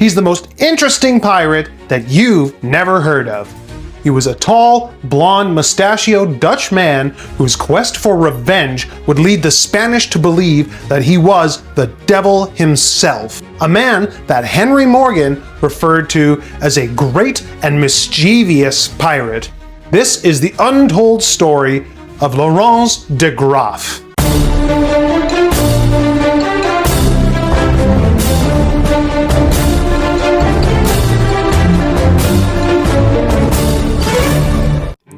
He's the most interesting pirate that you've never heard of. He was a tall, blonde, mustachioed Dutch man whose quest for revenge would lead the Spanish to believe that he was the devil himself. A man that Henry Morgan referred to as a great and mischievous pirate. This is the untold story of Laurance Degraph.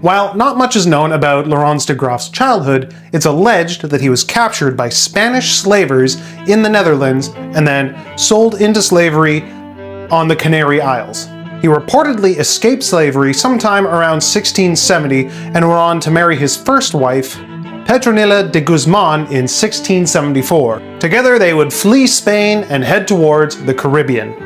While not much is known about Laurance Degraff's childhood, it's alleged that he was captured by Spanish slavers in the Netherlands and then sold into slavery on the Canary Isles. He reportedly escaped slavery sometime around 1670 and went on to marry his first wife, Petronila de Guzman, in 1674. Together they would flee Spain and head towards the Caribbean.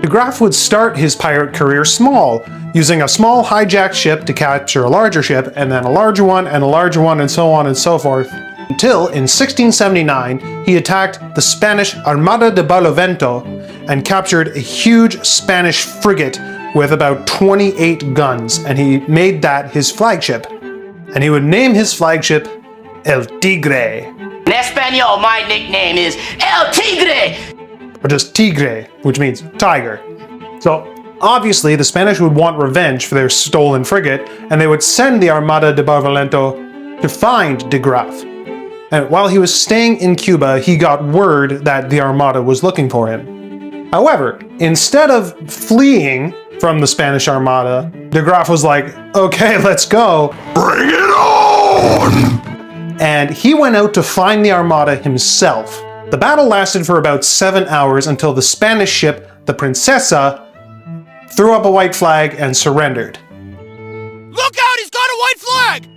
Graaf would start his pirate career small, using a small hijacked ship to capture a larger ship, and then a larger one, and so on and so forth, until in 1679 he attacked the Spanish Armada de Barlovento and captured a huge Spanish frigate with about 28 guns, and he made that his flagship. And he would name his flagship El Tigre. In Espanol, my nickname is El Tigre! Or just Tigre, which means tiger. So obviously the Spanish would want revenge for their stolen frigate, and they would send the Armada de Barlovento to find de Graaf. And while he was staying in Cuba, he got word that the Armada was looking for him. However, instead of fleeing from the Spanish Armada, de Graaf was like, okay, let's go. Bring it on! And he went out to find the Armada himself. The battle lasted for about 7 hours until the Spanish ship, the Princesa, threw up a white flag and surrendered. Look out, he's got a white flag!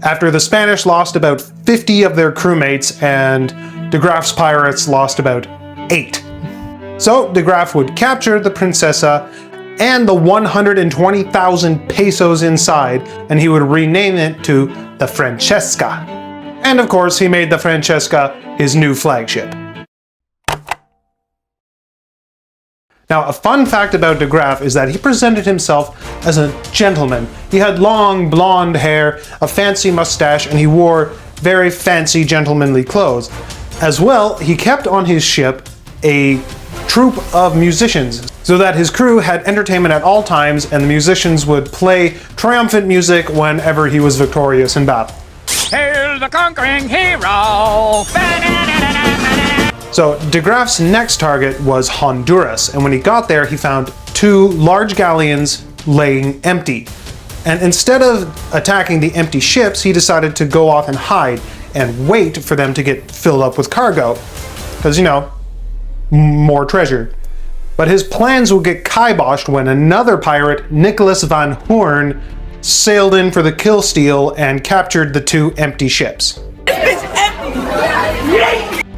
After the Spanish lost about 50 of their crewmates and de Graaf's pirates lost about 8. So de Graaf would capture the Princesa and the 120,000 pesos inside, and he would rename it to the Francesca. And of course, he made the Francesca his new flagship. Now, a fun fact about de Graaf is that he presented himself as a gentleman. He had long blonde hair, a fancy mustache, and he wore very fancy gentlemanly clothes. As well, he kept on his ship a troupe of musicians so that his crew had entertainment at all times, and the musicians would play triumphant music whenever he was victorious in battle. Hail the conquering hero! So de Graaf's next target was Honduras, and when he got there he found 2 large galleons laying empty. And instead of attacking the empty ships, he decided to go off and hide and wait for them to get filled up with cargo. Because, you know, more treasure. But his plans would get kiboshed when another pirate, Nicholas van Hoorn, sailed in for the kill steal and captured the 2 empty ships.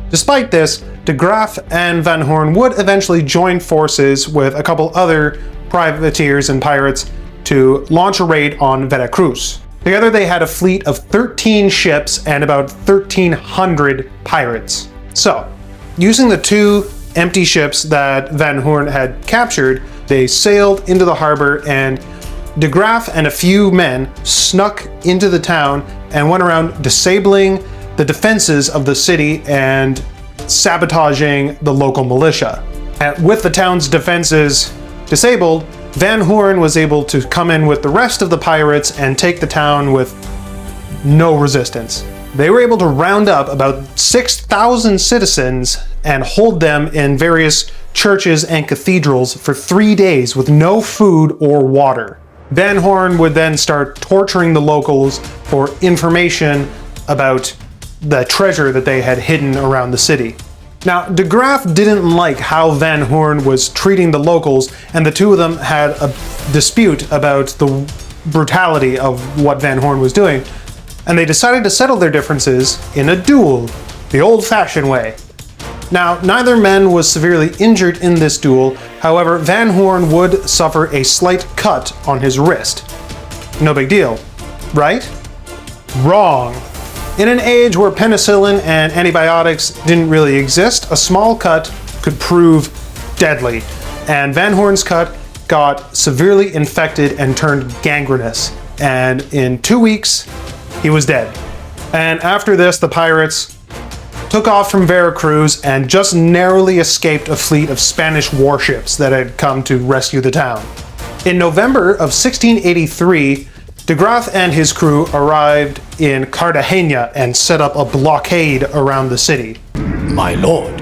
Despite this, de Graaf and Van Hoorn would eventually join forces with a couple other privateers and pirates to launch a raid on Veracruz. Together they had a fleet of 13 ships and about 1,300 pirates. So, using the 2 empty ships that Van Hoorn had captured, they sailed into the harbor, and de Graaf and a few men snuck into the town and went around disabling the defenses of the city and sabotaging the local militia. And with the town's defenses disabled, Van Hoorn was able to come in with the rest of the pirates and take the town with no resistance. They were able to round up about 6,000 citizens and hold them in various churches and cathedrals for 3 days with no food or water. Van Hoorn would then start torturing the locals for information about the treasure that they had hidden around the city. Now, de Graaf didn't like how Van Hoorn was treating the locals, and the 2 of them had a dispute about the brutality of what Van Hoorn was doing, and they decided to settle their differences in a duel, the old-fashioned way. Now, neither man was severely injured in this duel. However, Van Hoorn would suffer a slight cut on his wrist. No big deal, right? Wrong. In an age where penicillin and antibiotics didn't really exist, a small cut could prove deadly, and Van Horn's cut got severely infected and turned gangrenous, and in 2 weeks, he was dead. And after this, the pirates took off from Veracruz and just narrowly escaped a fleet of Spanish warships that had come to rescue the town. In November of 1683, De Graaf and his crew arrived in Cartagena and set up a blockade around the city. My lord,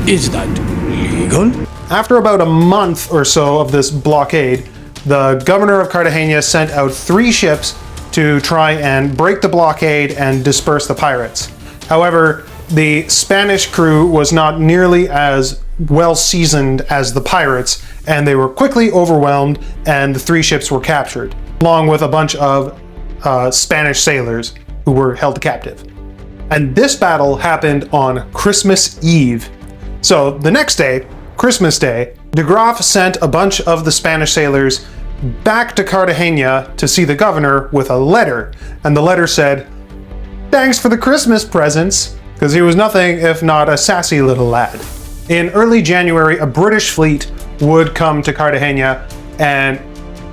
is that legal? After about a month or so of this blockade, the governor of Cartagena sent out 3 ships to try and break the blockade and disperse the pirates. However, the Spanish crew was not nearly as well seasoned as the pirates, and they were quickly overwhelmed, and the 3 ships were captured, along with a bunch of Spanish sailors who were held captive. And this battle happened on Christmas Eve. So the next day, Christmas Day, De Graaf sent a bunch of the Spanish sailors back to Cartagena to see the governor with a letter, and the letter said, "Thanks for the Christmas presents," because he was nothing if not a sassy little lad. In early January, a British fleet would come to Cartagena, and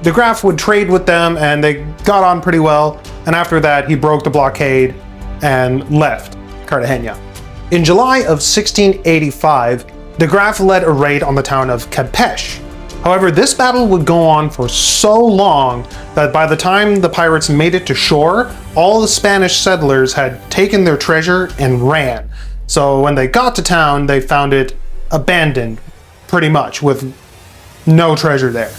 De Graaf would trade with them, and they got on pretty well, and after that, he broke the blockade and left Cartagena. In July of 1685, De Graaf led a raid on the town of Campeche. However, this battle would go on for so long that by the time the pirates made it to shore, all the Spanish settlers had taken their treasure and ran. So when they got to town, they found it abandoned, pretty much, with no treasure there.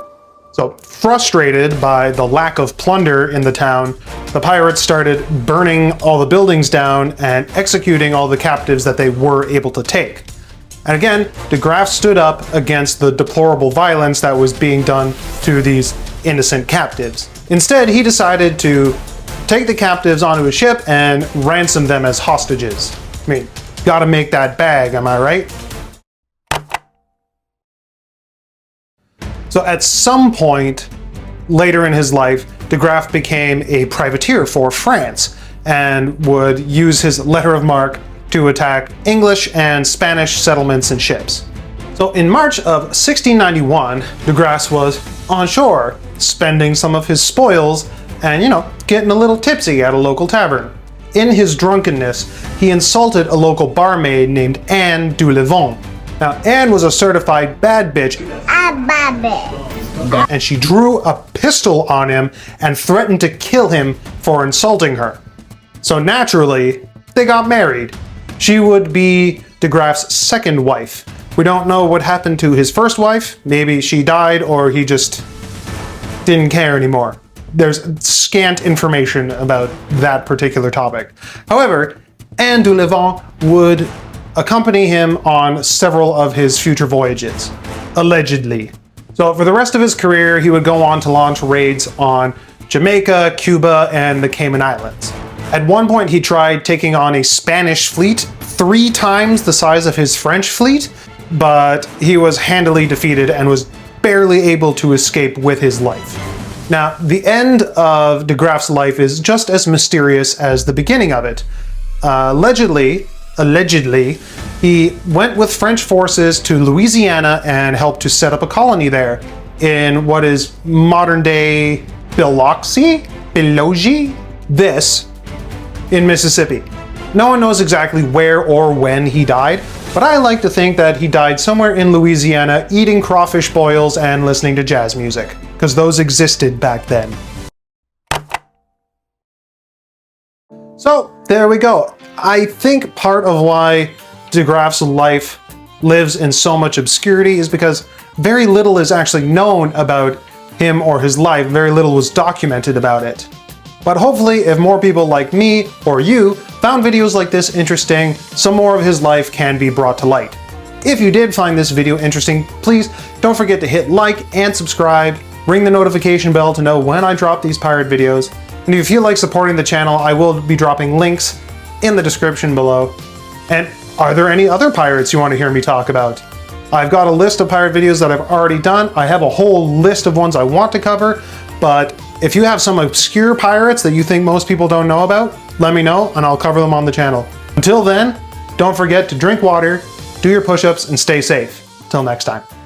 So frustrated by the lack of plunder in the town, the pirates started burning all the buildings down and executing all the captives that they were able to take. And again, De Graaf stood up against the deplorable violence that was being done to these innocent captives. Instead, he decided to take the captives onto a ship and ransom them as hostages. I mean, gotta make that bag, am I right? So at some point later in his life, De Graaf became a privateer for France and would use his letter of marque to attack English and Spanish settlements and ships. So in March of 1691, De Graaf was on shore, spending some of his spoils and, getting a little tipsy at a local tavern. In his drunkenness, he insulted a local barmaid named Anne du Levant. Now, Anne was a certified bad bitch, and she drew a pistol on him and threatened to kill him for insulting her. So naturally, they got married. She would be De Graaf's second wife. We don't know what happened to his first wife. Maybe she died or he just didn't care anymore. There's scant information about that particular topic. However, Anne du Levant would accompany him on several of his future voyages, allegedly. So for the rest of his career, he would go on to launch raids on Jamaica, Cuba, and the Cayman Islands. At one point, he tried taking on a Spanish fleet 3 times the size of his French fleet, but he was handily defeated and was barely able to escape with his life. Now, the end of De Graaf's life is just as mysterious as the beginning of it. Allegedly, he went with French forces to Louisiana and helped to set up a colony there in what is modern-day Biloxi? This in Mississippi. No one knows exactly where or when he died, but I like to think that he died somewhere in Louisiana eating crawfish boils and listening to jazz music, because those existed back then. So, there we go. I think part of why De Graaf's life lives in so much obscurity is because very little is actually known about him or his life. Very little was documented about it. But hopefully, if more people like me or you found videos like this interesting, some more of his life can be brought to light. If you did find this video interesting, please don't forget to hit like and subscribe, ring the notification bell to know when I drop these pirate videos, and if you feel like supporting the channel, I will be dropping links in the description below. And are there any other pirates you want to hear me talk about? I've got a list of pirate videos that I've already done. I have a whole list of ones I want to cover, but if you have some obscure pirates that you think most people don't know about, let me know and I'll cover them on the channel. Until then, don't forget to drink water, do your push-ups, and stay safe. Till next time.